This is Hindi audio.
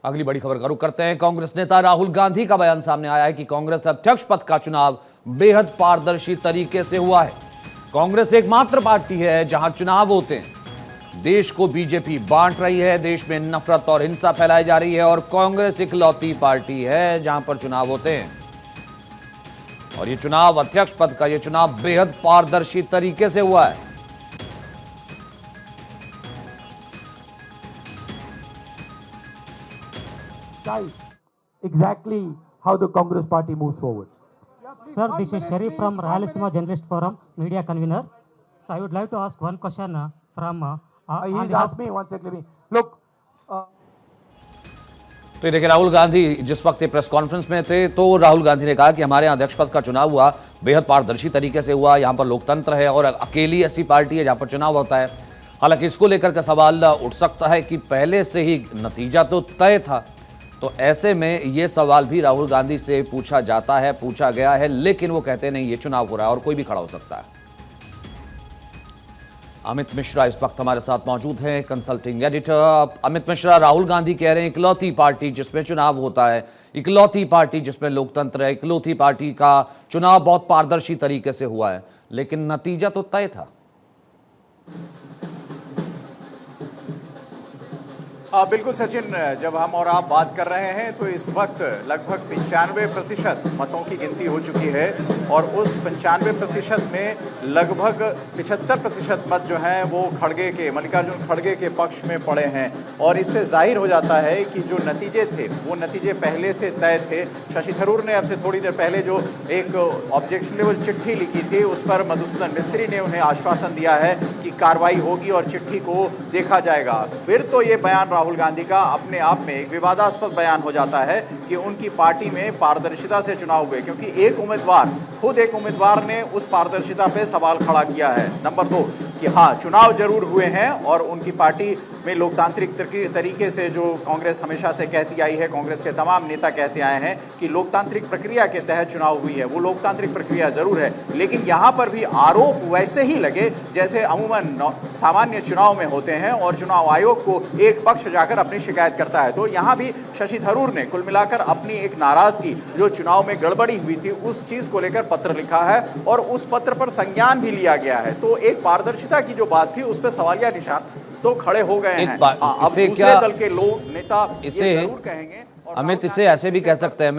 अगली बड़ी खबर का रुख करते हैं। कांग्रेस नेता राहुल गांधी का बयान सामने आया है कि कांग्रेस अध्यक्ष पद का चुनाव बेहद पारदर्शी तरीके से हुआ है। कांग्रेस एकमात्र पार्टी है जहां चुनाव होते हैं। देश को बीजेपी बांट रही है, देश में नफरत और हिंसा फैलाई जा रही है और कांग्रेस इकलौती पार्टी है जहां पर चुनाव होते हैं। और ये चुनाव अध्यक्ष पद का ये चुनाव बेहद पारदर्शी तरीके से हुआ है। Exactly how the Congress party moves forward. Sir, this is Sharif from Rayalaseema Journalist Forum, media convener. So I would like to ask one question from. He's asked me one second. Look. तो ये देखिए, राहुल गांधी जिस वक्त प्रेस कॉन्फ्रेंस में थे तो राहुल गांधी ने कहा कि हमारे यहाँ अध्यक्ष पद का चुनाव हुआ बेहद पारदर्शी तरीके से हुआ। यहाँ पर लोकतंत्र है और अकेली ऐसी पार्टी है जहाँ पर चुनाव होता है। हालांकि इसको लेकर का सवाल उठ सकता है कि पहले से ही नतीजा तो तय था, तो ऐसे में ये सवाल भी राहुल गांधी से पूछा जाता है, पूछा गया है, लेकिन वो कहते नहीं ये चुनाव हो रहा है और कोई भी खड़ा हो सकता है। अमित मिश्रा इस वक्त हमारे साथ मौजूद हैं, कंसल्टिंग एडिटर। अमित मिश्रा, राहुल गांधी कह रहे हैं इकलौती पार्टी जिसमें चुनाव होता है, इकलौती पार्टी जिसमें लोकतंत्र है, इकलौती पार्टी का चुनाव बहुत पारदर्शी तरीके से हुआ है, लेकिन नतीजा तो तय था। बिल्कुल सचिन, जब हम और आप बात कर रहे हैं तो इस वक्त लगभग 95% मतों की गिनती हो चुकी है और उस 95% में लगभग 75% मत जो हैं वो खड़गे के, मल्लिकार्जुन खड़गे के पक्ष में पड़े हैं। और इससे जाहिर हो जाता है कि जो नतीजे थे वो नतीजे पहले से तय थे। शशि थरूर ने अब से थोड़ी देर पहले जो एक ऑब्जेक्शन लेवल चिट्ठी लिखी थी उस पर मधुसूदन मिस्त्री ने उन्हें आश्वासन दिया है कि कार्रवाई होगी और चिट्ठी को देखा जाएगा। फिर तो ये बयान राहुल गांधी का अपने आप में एक विवादास्पद बयान हो जाता है कि उनकी पार्टी में पारदर्शिता से चुनाव हुए, क्योंकि खुद एक उम्मीदवार ने उस पारदर्शिता पे सवाल खड़ा किया है। नंबर 2 कि हाँ, चुनाव जरूर हुए हैं और उनकी पार्टी में लोकतांत्रिक तरीके से, जो कांग्रेस हमेशा से कहती आई है, कांग्रेस के तमाम नेता कहते आए हैं कि लोकतांत्रिक प्रक्रिया के तहत चुनाव हुई है, वो लोकतांत्रिक प्रक्रिया जरूर है। लेकिन यहाँ पर भी आरोप वैसे ही लगे जैसे अमूमन सामान्य चुनाव में होते हैं और चुनाव आयोग को एक पक्ष जाकर अपनी शिकायत करता है। तो यहाँ भी शशि थरूर ने कुल मिलाकर अपनी एक नाराजगी जो चुनाव में गड़बड़ी हुई थी उस चीज को लेकर पत्र लिखा है और उस पत्र पर संज्ञान भी लिया गया है। तो एक पारदर्शिता की जो बात थी उस पर सवालिया निशान तो खड़े हो गए हैं। अब दूसरे दल के लोग नेता ये जरूर कहेंगे। अमित, इसे ऐसे भी कह सकते हैं, मैं